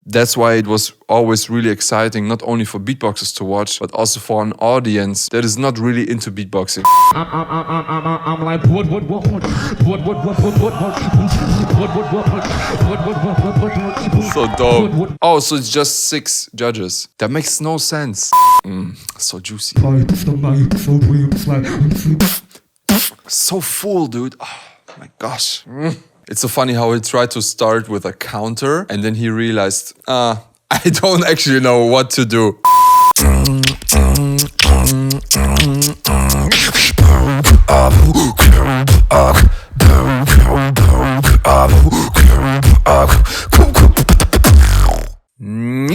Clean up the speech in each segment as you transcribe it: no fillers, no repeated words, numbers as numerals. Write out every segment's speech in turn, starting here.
That's why it was always really exciting, not only for beatboxers to watch, but also for an audience that is not really into beatboxing. I'm like, what? So dope. Oh, so it's just 6 judges. That makes no sense. So juicy. So full, dude. Oh my gosh. It's so funny how he tried to start with a counter and then he realized, I don't actually know what to do.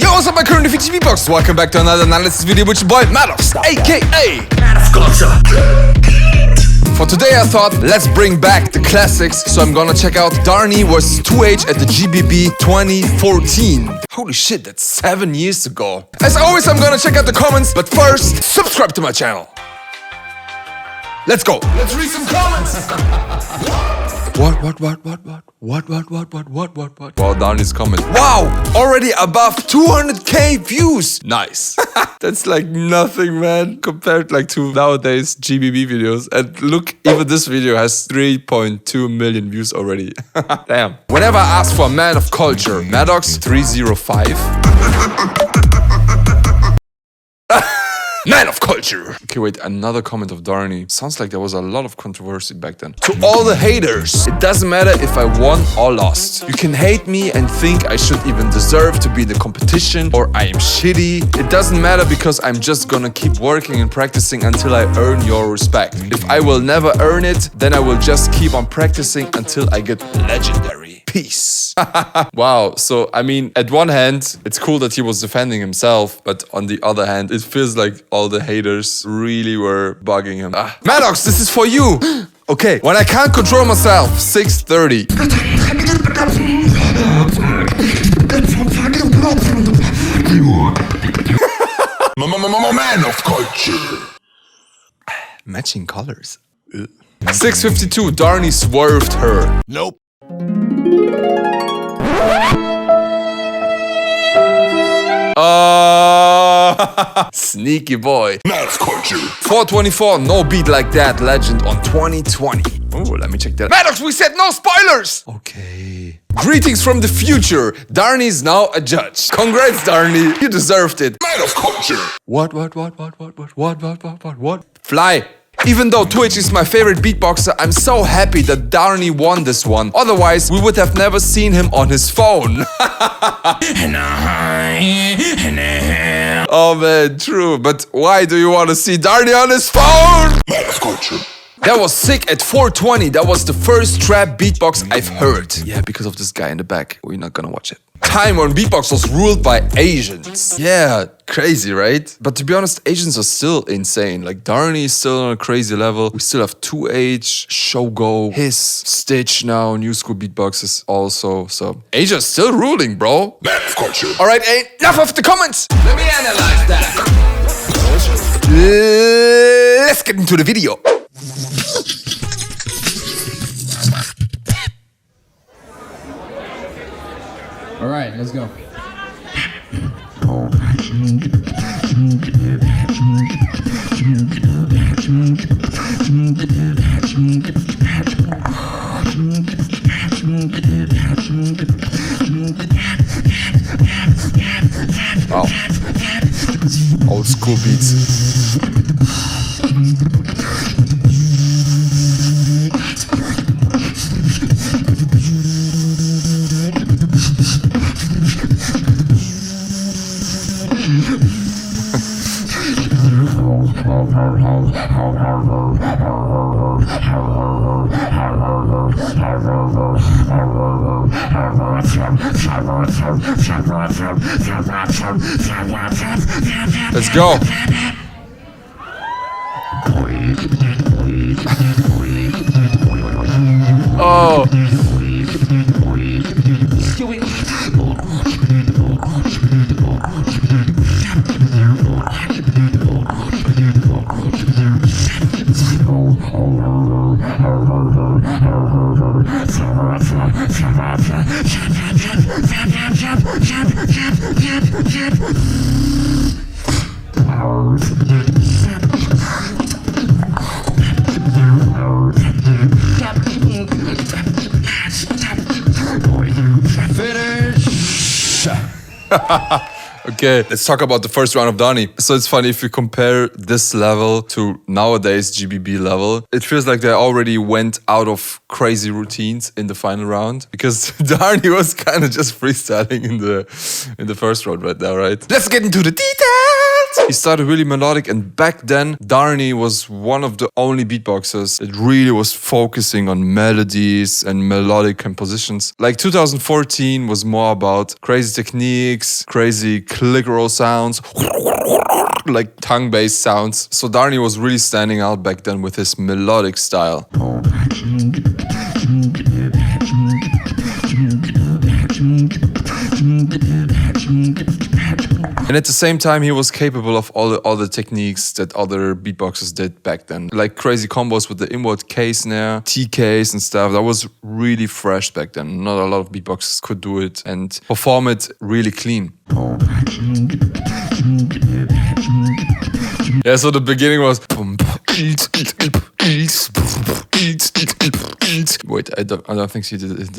Yo, what's up my current Fiji Beatbox? Welcome back to another analysis video with your boy Madox, aka For today I thought, let's bring back the classics, so I'm gonna check out Dharni vs. 2H at the GBB 2014. Holy shit, that's 7 years ago. As always, I'm gonna check out the comments, but first, subscribe to my channel. Let's go. Let's read some comments. What? Wow, Dharni's comment. Wow, already above 200k views. Nice. That's like nothing, man, compared like to nowadays GBB videos. And look, even this video has 3.2 million views already. Damn. Whenever I ask for a man of culture, Madox 305. Man of culture! Okay, wait, another comment of Dharni. Sounds like there was a lot of controversy back then. To all the haters, it doesn't matter if I won or lost. You can hate me and think I should even deserve to be in the competition or I am shitty. It doesn't matter because I'm just gonna keep working and practicing until I earn your respect. If I will never earn it, then I will just keep on practicing until I get legendary. Peace. Wow, so I mean, at one hand, it's cool that he was defending himself, but on the other hand, it feels like all the haters really were bugging him. Madox, this is for you! Okay, when I can't control myself, 6:30. Man of culture. Matching colors. 6:52, Dharni swerved her. Nope. Sneaky boy. Math culture. 424, no beat like that, legend on 2020. Oh, let me check that. Madox, we said no spoilers! Okay. Greetings from the future. Dharni is now a judge. Congrats, Dharni. You deserved it. Math culture. What? Fly. Even though 2H is my favorite beatboxer, I'm so happy that Dharni won this one. Otherwise, we would have never seen him on his phone. Oh man, true. But why do you want to see Dharni on his phone? That was sick at 420. That was the first trap beatbox I've heard. Yeah, because of this guy in the back. We're not gonna watch it. Time when beatbox was ruled by Asians. Yeah, crazy, right? But to be honest, Asians are still insane. Like Dharni is still on a crazy level. We still have 2H, Shogo, his Stitch now, new school beatboxes also. So Asia's still ruling, bro. Man of culture. Alright, enough of the comments. Let me analyze that. Let's get into the video. All right, let's go. Wow. Old school beats. Let's go. Oh. Okay, let's talk about the first round of Dharni. So it's funny if you compare this level to nowadays GBB level, it feels like they already went out of crazy routines in the final round because Dharni was kind of just freestyling in the first round right now, right? Let's get into the details! He started really melodic, and back then Dharni was one of the only beatboxers that really was focusing on melodies and melodic compositions. Like 2014 was more about crazy techniques, crazy click roll sounds, like tongue-based sounds. So Dharni was really standing out back then with his melodic style. And at the same time, he was capable of all the other techniques that other beatboxers did back then. Like crazy combos with the inward K snare, TKs and stuff. That was really fresh back then. Not a lot of beatboxers could do it and perform it really clean. Yeah, so the beginning was... Wait, I don't think she did it.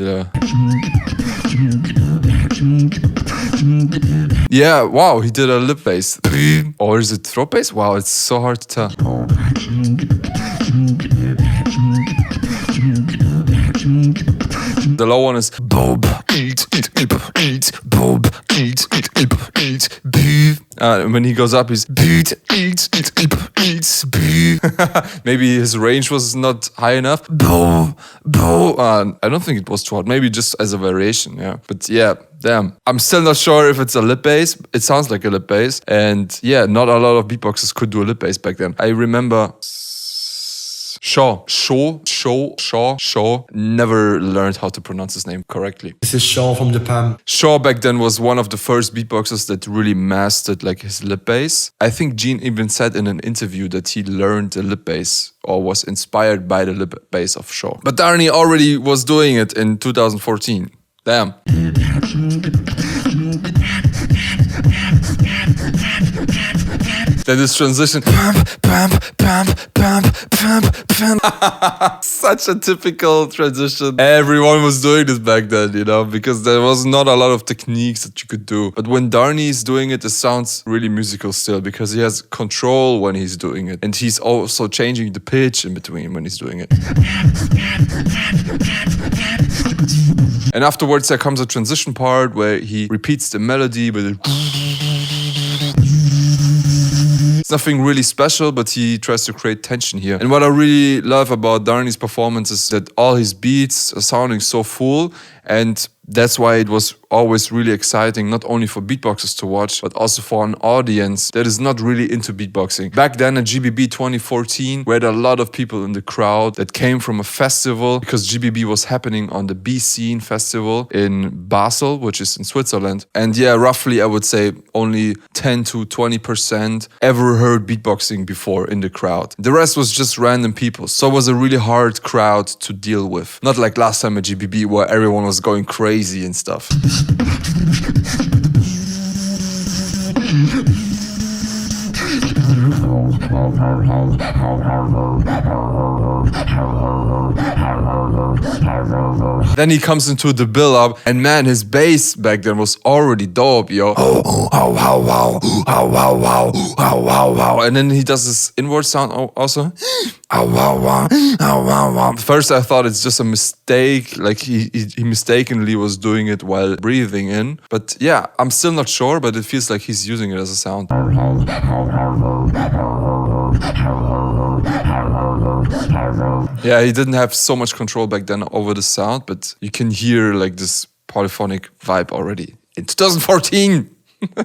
Yeah, wow, he did a lip bass. Or is it throat bass? Wow, it's so hard to tell. The low one is Bob. When he goes up, he's maybe his range was not high enough. I don't think it was too hard. Maybe just as a variation, yeah. But yeah, damn. I'm still not sure if it's a lip bass. It sounds like a lip bass. And yeah, not a lot of beatboxers could do a lip bass back then. I remember... Shaw never learned how to pronounce his name correctly. This is Shaw from Japan. Shaw back then was one of the first beatboxers that really mastered like his lip bass. I think Gene even said in an interview that he learned the lip bass or was inspired by the lip bass of Shaw. But Dharni already was doing it in 2014. Damn. Then this transition. Such a typical transition. Everyone was doing this back then, you know, because there was not a lot of techniques that you could do. But when Dharni is doing it, it sounds really musical still because he has control when he's doing it. And he's also changing the pitch in between when he's doing it. And afterwards there comes a transition part where he repeats the melody with it. It's nothing really special, but he tries to create tension here. And what I really love about Dharni's performance is that all his beats are sounding so full, and that's why it was always really exciting, not only for beatboxers to watch, but also for an audience that is not really into beatboxing. Back then at GBB 2014, we had a lot of people in the crowd that came from a festival, because GBB was happening on the B Scene Festival in Basel, which is in Switzerland. And yeah, roughly I would say only 10 to 20% ever heard beatboxing before in the crowd. The rest was just random people. So it was a really hard crowd to deal with. Not like last time at GBB where everyone was going crazy and stuff. Then he comes into the build-up, and man, his bass back then was already dope, yo. And then he does this inward sound also. First I thought it's just a mistake, like he mistakenly was doing it while breathing in. But yeah, I'm still not sure, but it feels like he's using it as a sound. Yeah, he didn't have so much control back then over the sound, but you can hear like this polyphonic vibe already in 2014.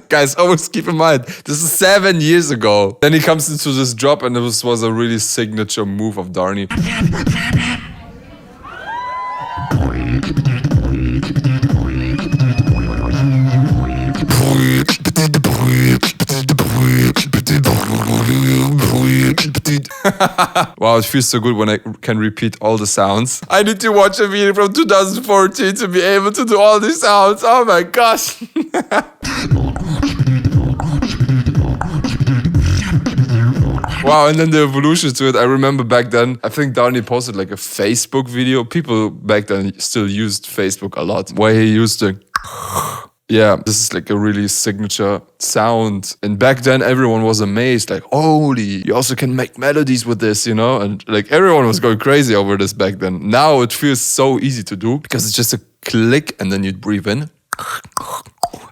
Guys, always keep in mind, this is 7 years ago. Then he comes into this drop, and it was a really signature move of Dharni. Wow, it feels so good when I can repeat all the sounds. I need to watch a video from 2014 to be able to do all these sounds. Oh my gosh. Wow, and then the evolution to it. I remember back then, I think Dharni posted like a Facebook video. People back then still used Facebook a lot. Where he used to... Yeah, this is like a really signature sound. And back then, everyone was amazed. Like, holy, you also can make melodies with this, you know? And like everyone was going crazy over this back then. Now it feels so easy to do because it's just a click and then you breathe in.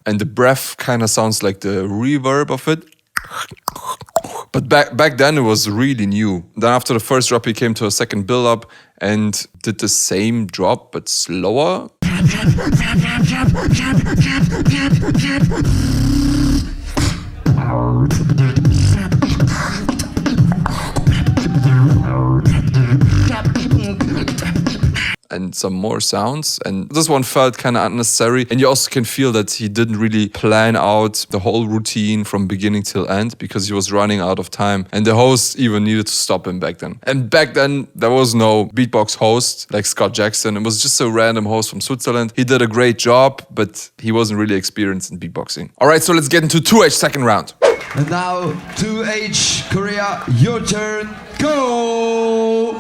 And the breath kind of sounds like the reverb of it. But back then it was really new. Then after the first drop, he came to a second build-up and did the same drop, but slower. And some more sounds, and this one felt kind of unnecessary, and you also can feel that he didn't really plan out the whole routine from beginning till end because he was running out of time, and the host even needed to stop him back then. And back then there was no beatbox host like Scott Jackson. It was just a random host from Switzerland. He did a great job, but he wasn't really experienced in beatboxing. All right, so let's get into 2H second round. And now 2H Korea, your turn. Go!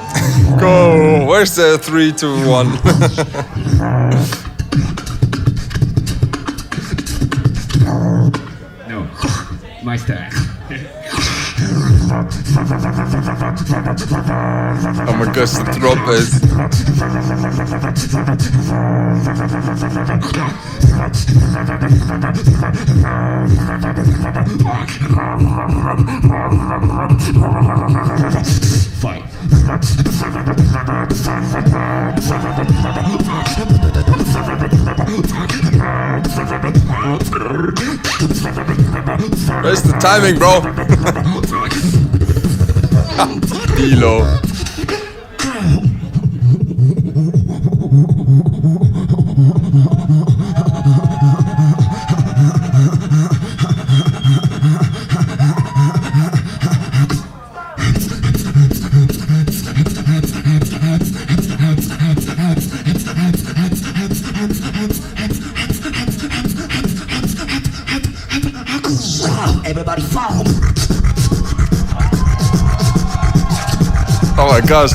Go! Where's the 3, 2, 1? No, my style. Oh my gosh, the drop is... Fight. Where's the timing, bro? D-Lo. Everybody fall. Oh my gosh,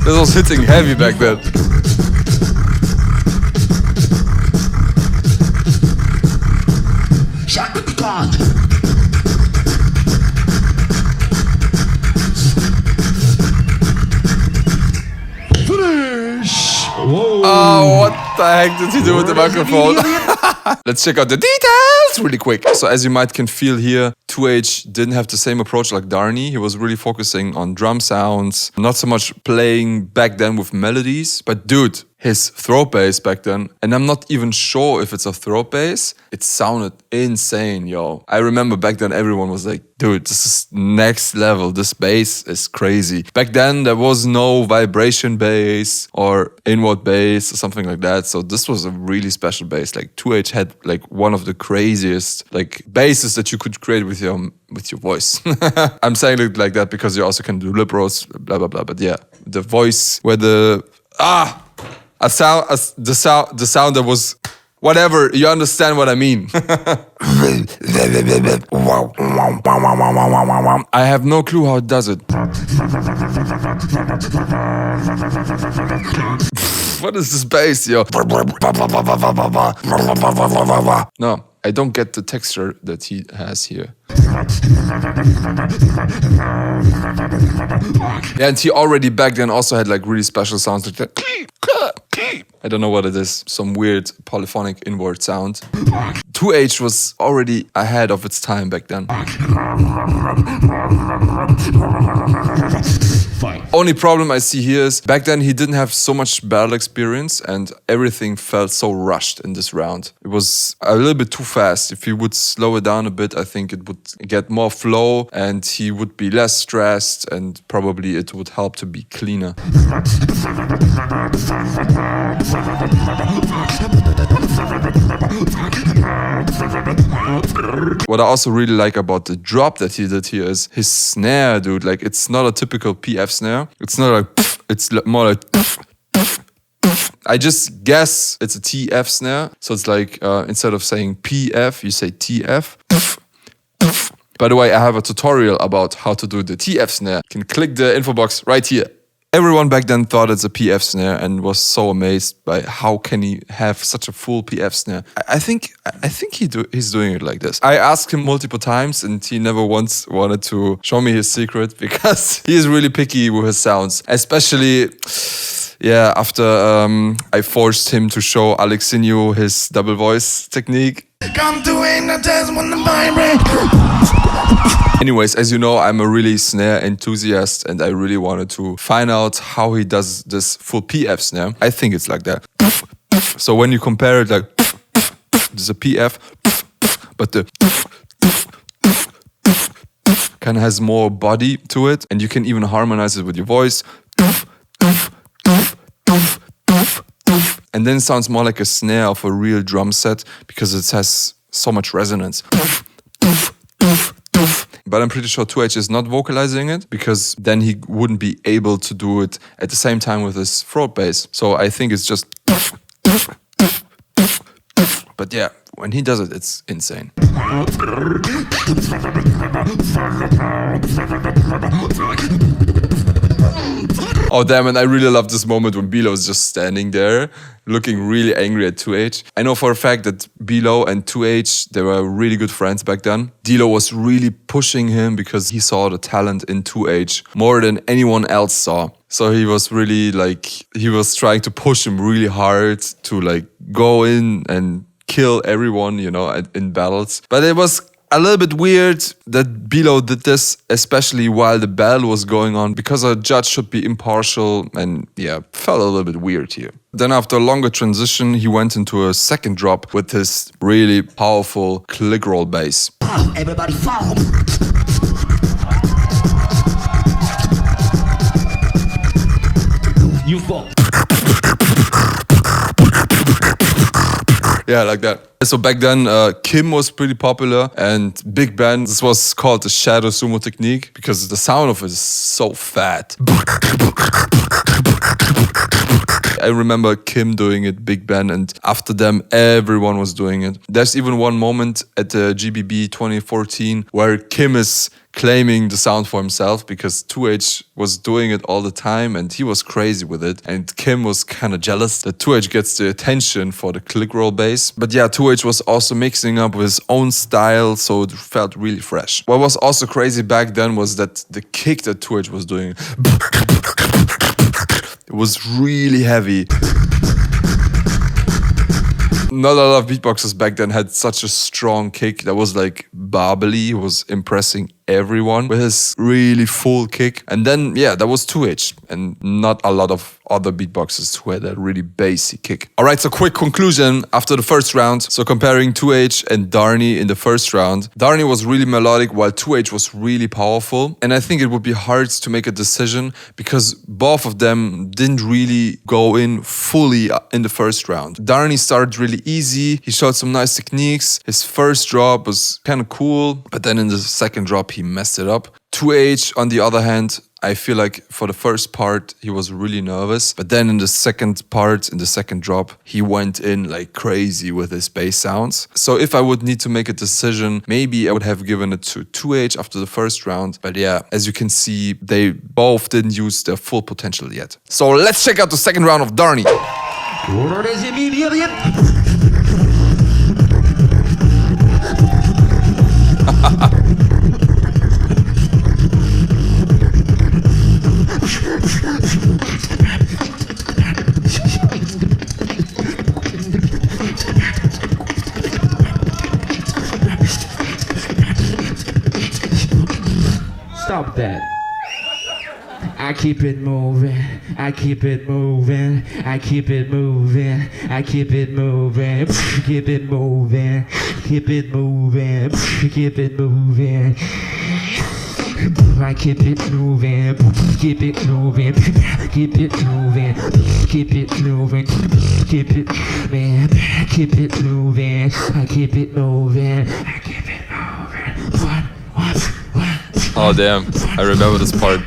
this was hitting heavy back then. Shaka Khan. Finish! Whoa! Oh, what the heck did he do with the microphone? Let's check out the details really quick. So as you might can feel here, 2H didn't have the same approach like Dharni. He was really focusing on drum sounds, not so much playing back then with melodies. But dude, his throat bass back then, and I'm not even sure if it's a throat bass, it sounded insane, yo. I remember back then everyone was like, dude, this is next level. This bass is crazy. Back then there was no vibration bass or inward bass or something like that. So this was a really special bass. Like 2H had like one of the craziest like basses that you could create with your voice. I'm saying it like that because you also can do lip rolls, blah blah blah. But yeah, the voice where the the sound that was whatever, you understand what I mean. I have no clue how it does it. What is this bass, yo? No, I don't get the texture that he has here. Yeah, and he already back then also had like really special sounds like that. I don't know what it is, some weird polyphonic inward sound. 2H was already ahead of its time back then. Fight. Only problem I see here is back then he didn't have so much battle experience and everything felt so rushed in this round. It was a little bit too fast. If he would slow it down a bit, I think it would get more flow and he would be less stressed and probably it would help to be cleaner. What I also really like about the drop that he did here is his snare, dude. Like, it's not a typical PF snare. It's not like, it's more like, I just guess it's a TF snare. So it's like, instead of saying PF, you say TF. By the way, I have a tutorial about how to do the TF snare. You can click the info box right here. Everyone back then thought it's a PF snare and was so amazed by how can he have such a full PF snare. I think he's doing it like this. I asked him multiple times and he never once wanted to show me his secret because he is really picky with his sounds. Especially, yeah, after I forced him to show Alexinho his double voice technique. Come to hypnotize when the vibrate. Anyways, as you know, I'm a really snare enthusiast and I really wanted to find out how he does this full PF snare. I think it's like that. So when you compare it, like, there's a PF, but the kind of has more body to it and you can even harmonize it with your voice. And then it sounds more like a snare of a real drum set because it has so much resonance. But I'm pretty sure 2H is not vocalizing it because then he wouldn't be able to do it at the same time with his throat bass. So I think it's just... But yeah, when he does it, it's insane. Oh damn it, I really love this moment when Bilo is just standing there looking really angry at 2H. I know for a fact that Bilo and 2H, they were really good friends back then. Dilo was really pushing him because he saw the talent in 2H more than anyone else saw. So he was really like, he was trying to push him really hard to like go in and kill everyone, you know, in battles. But it was a little bit weird that Bilo did this, especially while the battle was going on, because a judge should be impartial and yeah, felt a little bit weird here. Then after a longer transition, he went into a second drop with his really powerful click roll bass. Everybody fall. You fall. Yeah, like that. So back then, Kim was pretty popular and Big Ben, this was called the shadow sumo technique because the sound of it is so fat. I remember Kim doing it, Big Ben, and after them, everyone was doing it. There's even one moment at the GBB 2014 where Kim is claiming the sound for himself because 2H was doing it all the time and he was crazy with it. And Kim was kind of jealous that 2H gets the attention for the click roll bass. But yeah, 2H was also mixing up with his own style, so it felt really fresh. What was also crazy back then was that the kick that 2H was doing, it was really heavy. Not a lot of beatboxers back then had such a strong kick that was like barbely. He was impressing everyone with his really full kick. And then, yeah, that was 2H and not a lot of other beatboxers who had a really bassy kick. All right, so quick conclusion after the first round. So comparing 2H and Dharni in the first round, Dharni was really melodic while 2H was really powerful. And I think it would be hard to make a decision because both of them didn't really go in fully in the first round. Dharni started really easy. He showed some nice techniques. His first drop was kind of cool, but then in the second drop, he messed it up. 2H, on the other hand, I feel like for the first part, he was really nervous. But then in the second part, in the second drop, he went in like crazy with his bass sounds. So if I would need to make a decision, maybe I would have given it to 2H after the first round. But yeah, as you can see, they both didn't use their full potential yet. So let's check out the second round of Dharni. Stop that. I keep it moving, I keep it moving, I keep it moving, I keep it moving, keep it moving, keep it moving, keep it moving. I keep it moving, keep it moving, keep it moving, keep it moving, keep it moving, keep it moving, I keep it moving, I keep it moving. What? Oh damn, I remember this part.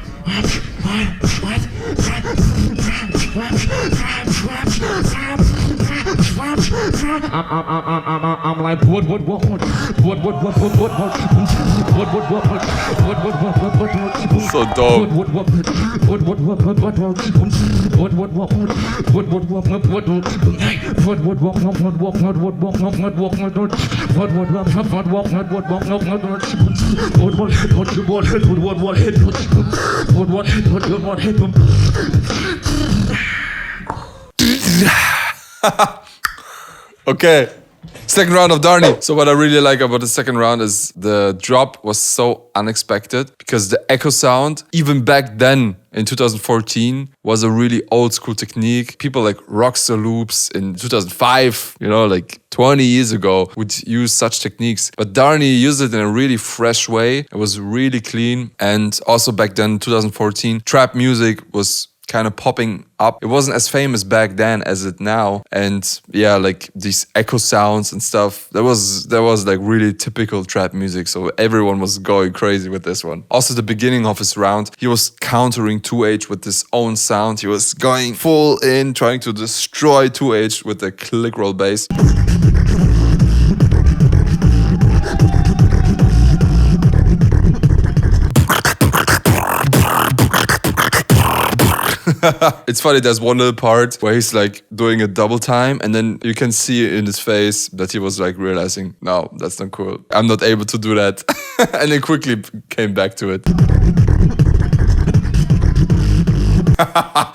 I'm like what So dope. Okay, second round of Dharni. So what I really like about the second round is the drop was so unexpected because the echo sound, even back then in 2014, was a really old school technique. People like Rockstar Loops in 2005, like 20 years ago, would use such techniques. But Dharni used it in a really fresh way. It was really clean. And also back then, 2014, trap music was kind of popping up. It wasn't as famous back then as it now. And yeah, like these echo sounds and stuff, that was like really typical trap music. So everyone was going crazy with this one. Also the beginning of his round, he was countering 2H with his own sound. He was going full in, trying to destroy 2H with the click roll bass. It's funny, there's one little part where he's like doing a double time and then you can see in his face that he was like realizing, no, that's not cool. I'm not able to do that. And then quickly came back to it.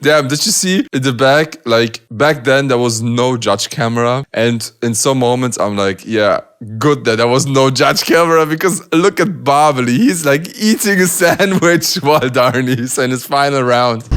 Damn, did you see in the back? Like back then there was no judge camera, and in some moments I'm like, yeah, good that there was no judge camera, because look at Barbely. He's like eating a sandwich while Dharni's in his final round.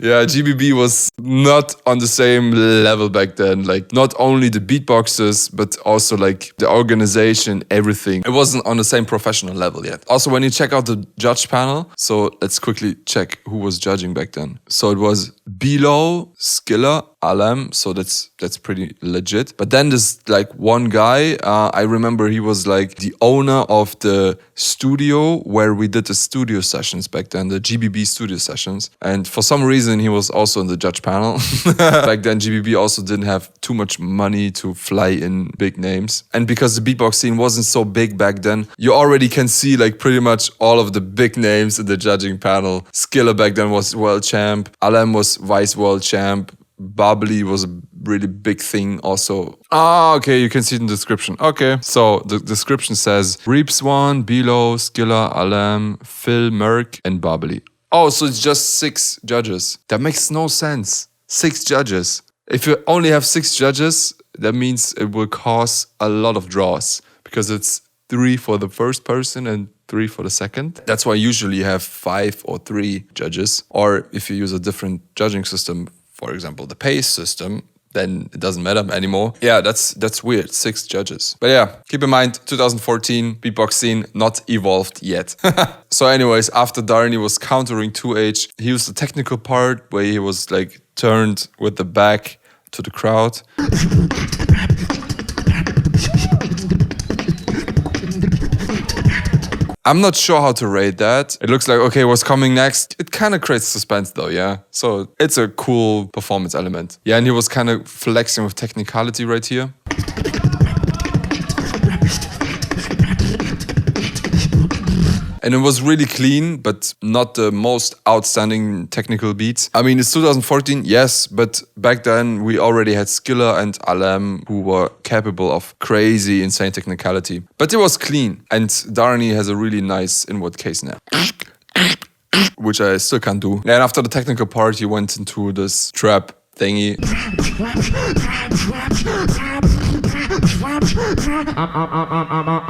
Yeah, GBB was not on the same level back then. Like, not only the beatboxers, but also like the organization, everything. It wasn't on the same professional level yet. Also, when you check out the judge panel, so let's quickly check who was judging back then. So it was Below, Skiller, Alam, so that's pretty legit. But then there's like one guy, I remember he was like the owner of the studio where we did the studio sessions back then, the GBB studio sessions. And for some reason, he was also in the judge panel. Back then, GBB also didn't have too much money to fly in big names. And because the beatbox scene wasn't so big back then, you already can see like pretty much all of the big names in the judging panel. Skiller back then was world champ. Alam was vice world champ. Barbely was a really big thing also. Okay, you can see it in the description. Okay, so the description says Reeps won, Below, Skiller, Alam, Phil, Merck, and Barbely. Oh, so it's just 6 judges. That makes no sense. 6 judges. If you only have 6 judges, that means it will cause a lot of draws, because it's 3 for the first person and 3 for the second. That's why usually you have 5 or 3 judges. Or if you use a different judging system, for example, the pace system, then it doesn't matter anymore. Yeah, that's weird. 6 judges. But yeah, keep in mind, 2014 beatbox scene not evolved yet. So anyways, after Dharni was countering 2H, he used the technical part where he was like turned with the back to the crowd. I'm not sure how to rate that. It looks like, okay, what's coming next? It kind of creates suspense though, yeah? So it's a cool performance element. Yeah, and he was kind of flexing with technicality right here. And it was really clean, but not the most outstanding technical beats. I mean, it's 2014, yes, but back then we already had Skiller and Alam who were capable of crazy, insane technicality. But it was clean. And Dharni has a really nice inward case now, which I still can't do. And after the technical part, he went into this trap thingy.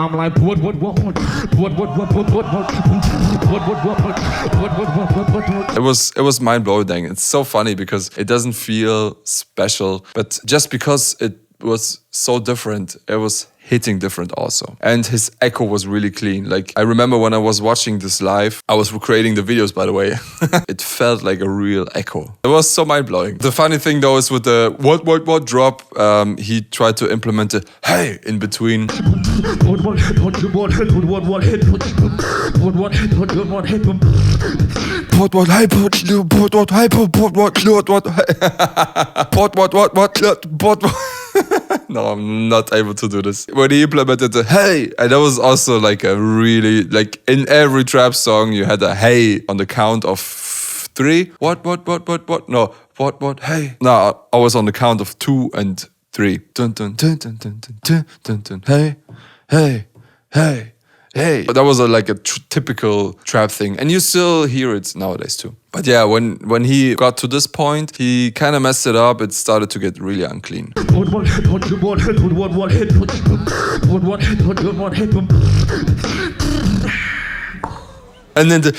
I'm like what? It was mind blowing. It's so funny because it doesn't feel special, but just because it was so different, it was hitting different also. And his echo was really clean. Like, I remember when I was watching this live, I was recreating the videos, by the way. It felt like a real echo. It was so mind-blowing. The funny thing though is with the what drop, he tried to implement a hey in between. No, I'm not able to do this. When he implemented the hey, and that was also like a really, like in every trap song, you had a hey on the count of 3. What? No, what, hey. No, I was on the count of 2 and 3. Dun, dun, dun, dun, dun, dun, dun, dun, hey. But that was like a typical trap thing. And you still hear it nowadays too. But yeah, when he got to this point, he kind of messed it up. It started to get really unclean. And then the...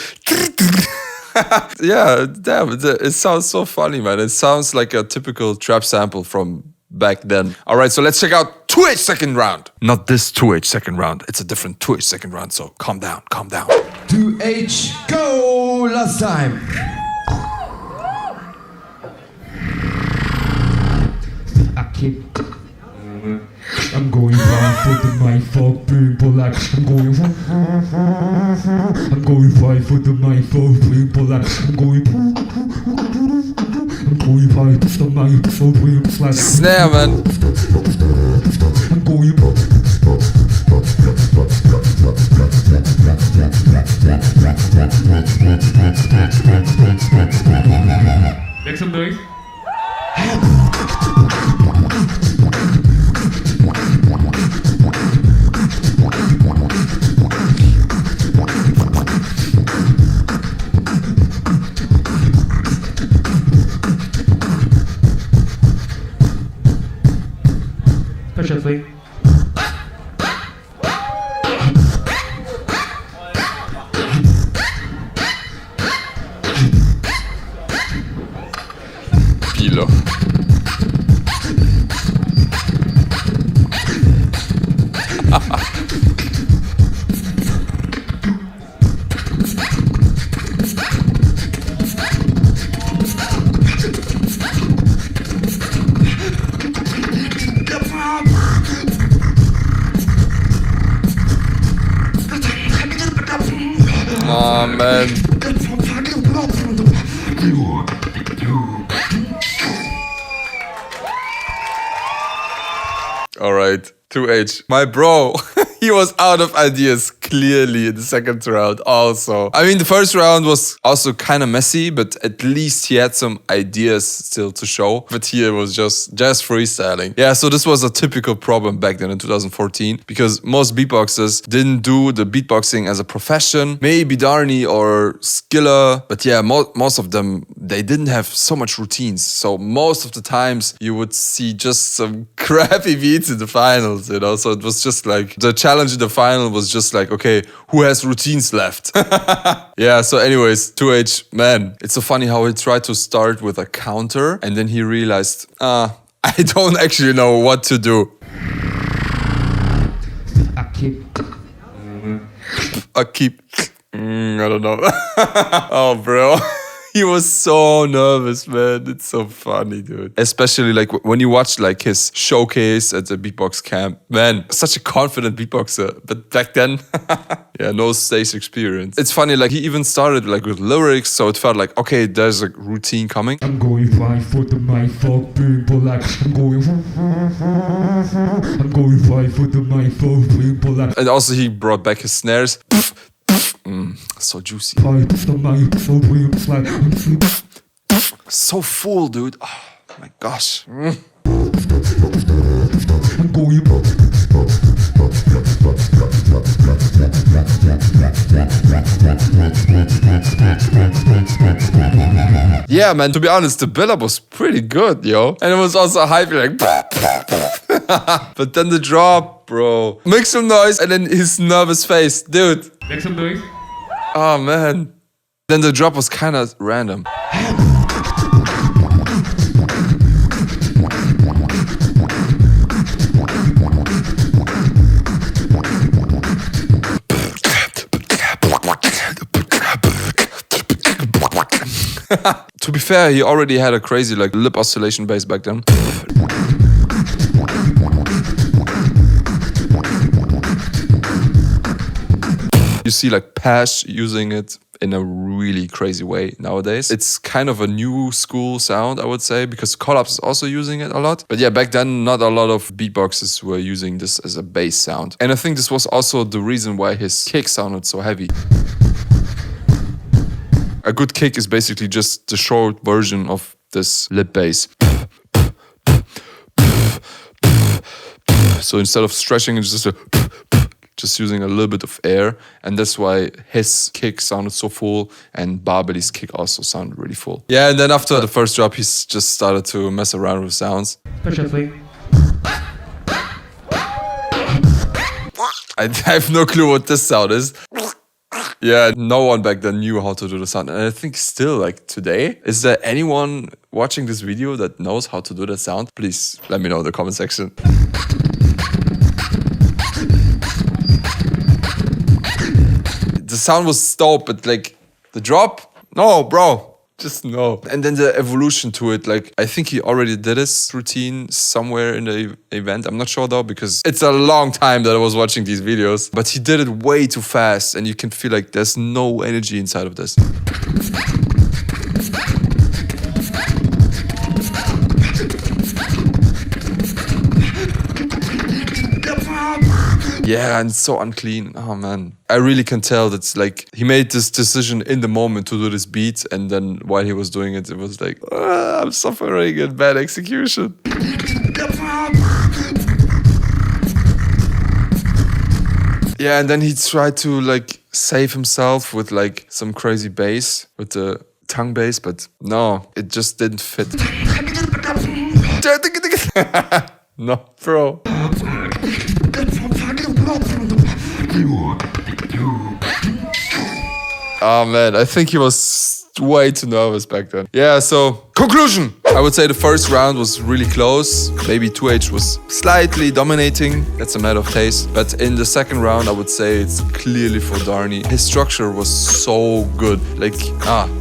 yeah, damn, it sounds so funny, man. It sounds like a typical trap sample from back then. All right, so let's check out 2H second round. Not this 2H second round. It's a different 2H second round, so calm down. 2H, go! Last time. I'm going right for the mic, fuck people like I'm going right for the mic, fuck people like I'm going right for the mic, fuck people like snare, man. I'm going make some noise. Preciously. Kilo. Oh man. All right, 2H, my bro. He was out of ideas clearly in the second round also. I mean, the first round was also kind of messy, but at least he had some ideas still to show. But here it was just freestyling. Yeah, so this was a typical problem back then in 2014 because most beatboxers didn't do the beatboxing as a profession. Maybe Dharni or Skiller, but yeah, most of them, they didn't have so much routines. So most of the times you would see just some crappy beats in the finals, you know? So it was just like the challenge in the final was just like, okay, who has routines left? Yeah, so anyways, 2H, man, it's so funny how he tried to start with a counter and then he realized, I don't actually know what to do. I don't know. Oh, bro. He was so nervous, man. It's so funny, dude. Especially like when you watch like his showcase at the beatbox camp. Man, such a confident beatboxer. But back then, yeah, no stage experience. It's funny, like he even started like with lyrics, so it felt like, okay, there's a routine coming. I'm going right for the mic, fuck people like I'm going right for the mic, fuck people like. And also he brought back his snares. So juicy. So full, dude. Oh my gosh. Yeah, man, to be honest, the build-up was pretty good, yo. And it was also hype, like... But then the drop, bro. Make some noise, and then his nervous face. Dude. Make some noise. Oh, man. Then the drop was kind of random. To be fair, he already had a crazy like lip oscillation bass back then. You see like Pash using it in a really crazy way nowadays. It's kind of a new school sound, I would say, because Collapse is also using it a lot. But yeah, back then, not a lot of beatboxers were using this as a bass sound. And I think this was also the reason why his kick sounded so heavy. A good kick is basically just the short version of this lip bass. So instead of stretching, it's just using a little bit of air, and that's why his kick sounded so full, and Barbelly's kick also sounded really full. Yeah, and then after the first drop, he's just started to mess around with sounds. Especially. I have no clue what this sound is. Yeah, no one back then knew how to do the sound, and I think still, like today, is there anyone watching this video that knows how to do that sound? Please let me know in the comment section. The sound was dope, but like the drop, no, bro, just no. And then the evolution to it, like I think he already did this routine somewhere in the event. I'm not sure though, because it's a long time that I was watching these videos, but he did it way too fast, and you can feel like there's no energy inside of this. Yeah, and so unclean. Oh man. I really can tell that's like he made this decision in the moment to do this beat, and then while he was doing it, it was like, I'm suffering in bad execution. Yeah, and then he tried to like save himself with like some crazy bass, with the tongue bass, but no, it just didn't fit. No, bro. Oh man, I think he was way too nervous back then. Yeah, so conclusion. I would say the first round was really close. Maybe 2H was slightly dominating. That's a matter of taste. But in the second round, I would say it's clearly for Dharni. His structure was so good. Like,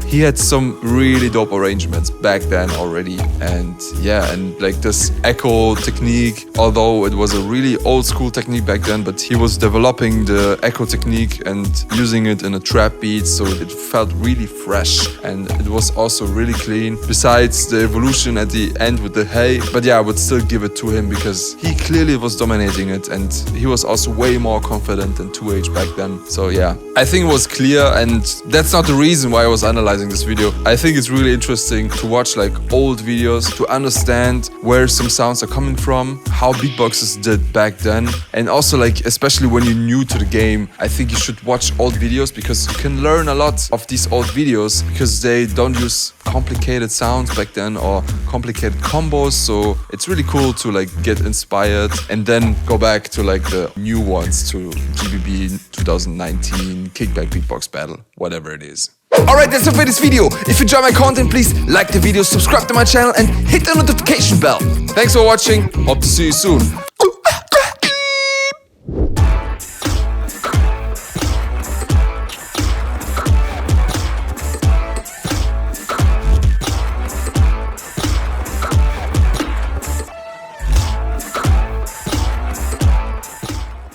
he had some really dope arrangements back then already. And yeah, and like this echo technique, although it was a really old school technique back then, but he was developing the echo technique and using it in a trap beat. So it felt really fresh, and it was also really clean. Besides the evolution at the end with the hey, but yeah, I would still give it to him because he clearly was dominating it, and he was also way more confident than 2H back then. So yeah, I think it was clear, and that's not the reason why I was analyzing this video. I think it's really interesting to watch like old videos to understand where some sounds are coming from, how beatboxers did back then, and also like especially when you're new to the game, I think you should watch old videos because you can learn a lot of these old videos because they don't use complicated sounds back then or complicated combos. So it's really cool to like get inspired and then go back to like the new ones, to GBB 2019 Kickback Beatbox Battle, whatever it is. Alright, that's it for this video. If you enjoy my content, please like the video, subscribe to my channel and hit the notification bell. Thanks for watching. Hope to see you soon.